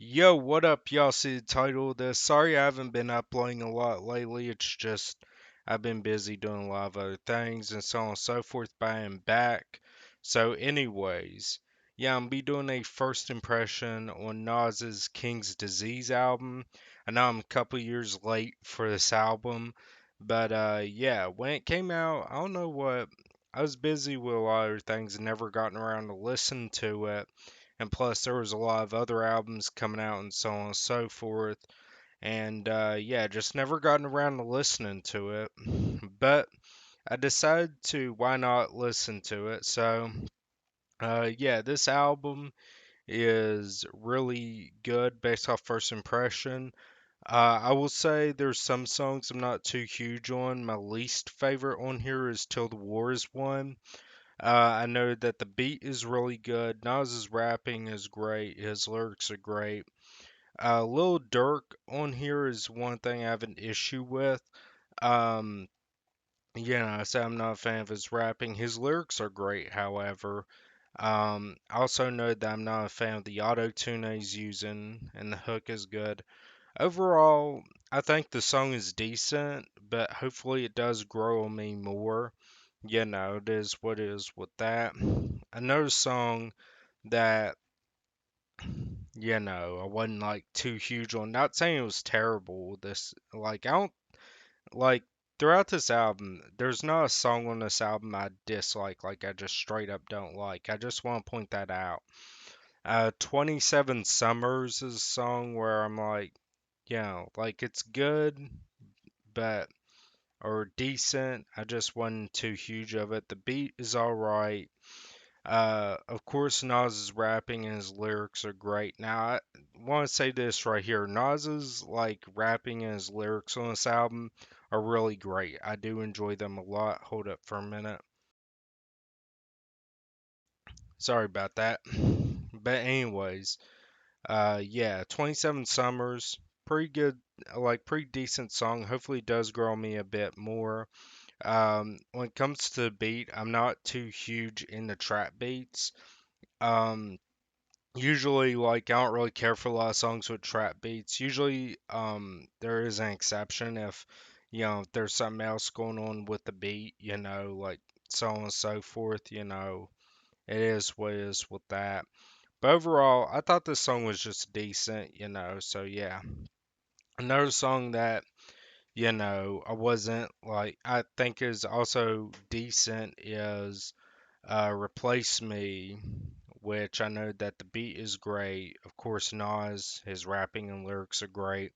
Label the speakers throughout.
Speaker 1: Yo, what up? Y'all see the title of this? Sorry I haven't been uploading a lot lately. It's just I've been busy doing a lot of other things and so on and so forth, but I am back. So, anyways, yeah, I'm be doing a first impression on Nas's King's Disease album. I know I'm a couple years late for this album, but yeah, when it came out, I don't know what. I was busy with a lot of other things and never gotten around to listen to it. And plus, there was a lot of other albums coming out and so on and so forth. And yeah, just never gotten around to listening to it. But I decided to why not listen to it. So yeah, this album is really good based off first impression. I will say there's some songs I'm not too huge on. My least favorite on here is Till the War is Won. I know that the beat is really good. Nas's rapping is great. His lyrics are great. Lil Durk on here is one thing I have an issue with. Um, I say I'm not a fan of his rapping. His lyrics are great, however. I also know that I'm not a fan of the auto tune he's using, and the hook is good. Overall, I think the song is decent, but hopefully it does grow on me more. It is what it is with that. Another song that, I wasn't like too huge on, not saying it was terrible. I don't, like, throughout this album, there's not a song on this album I dislike, like, I just straight up don't like. I just want to point that out. 27 Summers is a song where I'm like, like, it's good, but or decent. I just wasn't too huge of it. The beat is alright. Of course, Nas's rapping and his lyrics are great. Now, I want to say this right here. Nas's like rapping and his lyrics on this album are really great. I do enjoy them a lot. Hold up for a minute. Sorry about that. But anyways, yeah, 27 Summers, pretty good, like pretty decent song. Hopefully, it does grow on me a bit more. When it comes to the beat, I'm not too huge in the trap beats. Um, Usually, like, I don't really care for a lot of songs with trap beats. Usually, there is an exception if, if there's something else going on with the beat, like so on and so forth, it is what it is with that. But overall, I thought this song was just decent, so yeah. Another song that, I wasn't like, I think is also decent is Replace Me, which I know that the beat is great. Of course, Nas, his rapping and lyrics are great.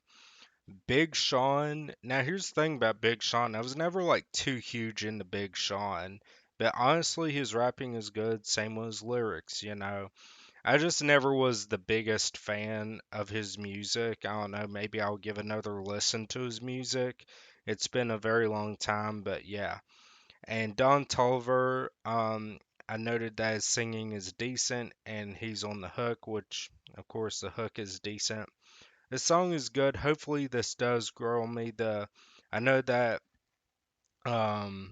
Speaker 1: Big Sean, now here's the thing about Big Sean. I was never like too huge into Big Sean, but honestly, his rapping is good. Same with his lyrics. I just never was the biggest fan of his music. I don't know, maybe I'll give another listen to his music. It's been a very long time, but yeah. And Don Tolliver, I noted that his singing is decent and he's on the hook, which, of course, the hook is decent. The song is good. Hopefully, this does grow on me. I know that, um,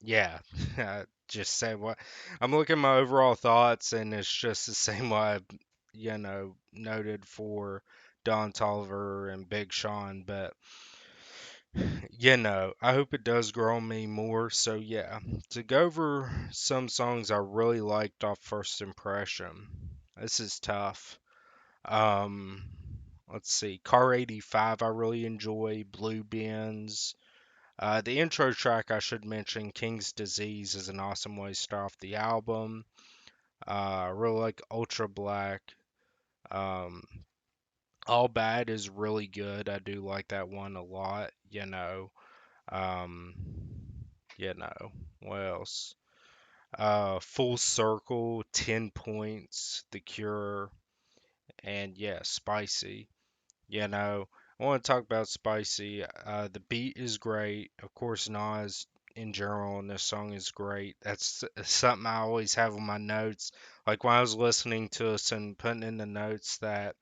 Speaker 1: yeah, I just say what I'm looking at my overall thoughts, and it's just the same way I, noted for Don Tolliver and Big Sean, but I hope it does grow on me more. So yeah, to go over some songs I really liked off first impression. This is tough. Um, let's see. Car 85 I really enjoy. Blue Bins. The intro track I should mention, King's Disease, is an awesome way to start off the album. I really like Ultra Black. Um, All Bad is really good. I do like that one a lot. Um, what else? Full Circle, 10 Points, The Cure, and yeah, Spicy. I want to talk about Spicy. The beat is great. Of course, Nas in general in this song is great. That's something I always have on my notes. Like when I was listening to us and putting in the notes that,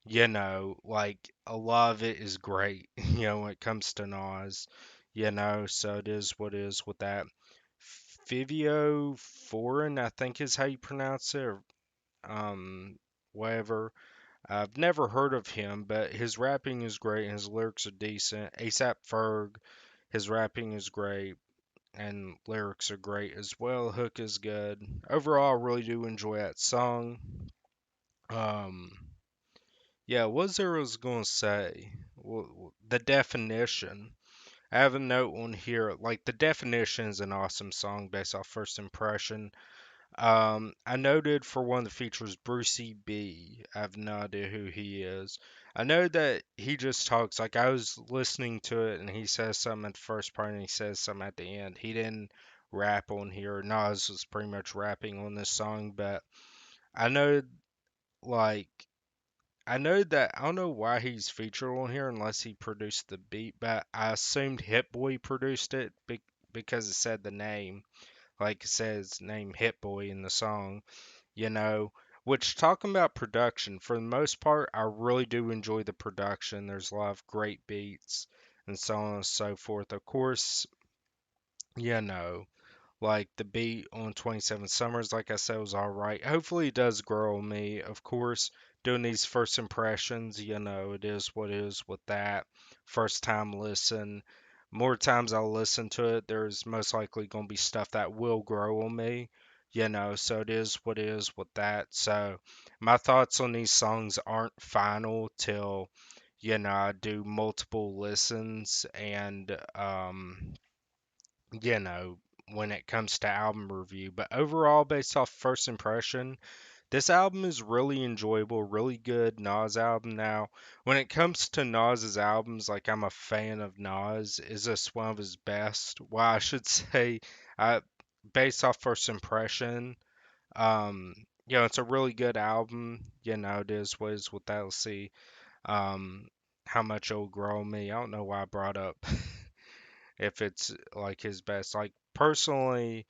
Speaker 1: like a lot of it is great, when it comes to Nas, so it is what it is with that. Fivio Foreign, I think is how you pronounce it, or, whatever. I've never heard of him, but his rapping is great and his lyrics are decent. ASAP Ferg, his rapping is great and lyrics are great as well. Hook is good. Overall, I really do enjoy that song. Um, yeah, what was there I was gonna say? The definition. I have a note on here. Like the definition is an awesome song based off First Impression. I noted for one of the features Brucey B. I have no idea who he is. I know that he just talks. Like I was listening to it and he says something at the first part and he says something at the end. He didn't rap on here. Nas was pretty much rapping on this song, but I know like I know that I don't know why he's featured on here unless he produced the beat, but I assumed Hit Boy produced it because it said the name. Like it says name Hit Boy in the song, you know. Which talking about production, for the most part, I really do enjoy the production. There's a lot of great beats and so on and so forth. Of course, you know, like the beat on 27 Summers, like I said, was alright. Hopefully, it does grow on me. Of course, doing these first impressions, you know, it is what it is with that. First time listen. More times I'll listen to it, there's most likely going to be stuff that will grow on me, you know, so it is what it is with that. So, my thoughts on these songs aren't final till, you know, I do multiple listens and, you know, when it comes to album review. But overall, based off first impression, this album is really enjoyable, really good Nas album. Now, when it comes to Nas's albums, like I'm a fan of Nas. Is this one of his best? Well, I should say, uh, based off first impression, you know, it's a really good album. You know, it is what is with that. Let's see, um, how much it'll grow on me. I don't know why I brought up if it's like his best. Like personally,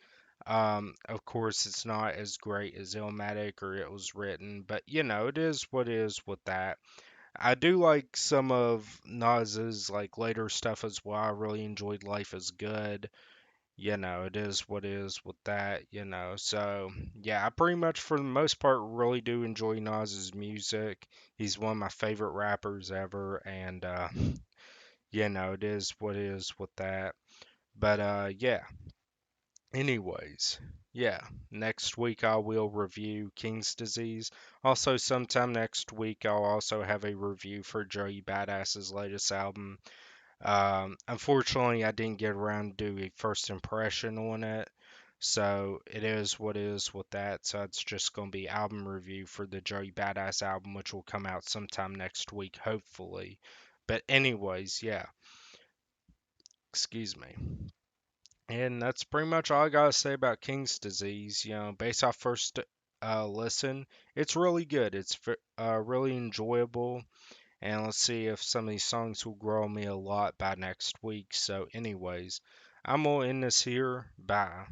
Speaker 1: of course, it's not as great as Illmatic or It Was Written, but you know, it is what it is with that. I do like some of Nas's like later stuff as well. I really enjoyed Life is Good. You know, it is what it is with that, you know. So, yeah, I pretty much for the most part really do enjoy Nas's music. He's one of my favorite rappers ever, and you know, it is what it is with that. But yeah. Anyways, yeah, next week I will review King's Disease. Also, sometime next week I'll also have a review for Joey Badass's latest album. Unfortunately, I didn't get around to do a first impression on it, so it is what it is with that. So it's just gonna be album review for the Joey Badass album, which will come out sometime next week, hopefully. But anyways, yeah, excuse me. And that's pretty much all I gotta say about King's Disease. You know, based off first listen, it's really good. It's really enjoyable. And let's see if some of these songs will grow on me a lot by next week. So, anyways, I'm gonna end this here. Bye.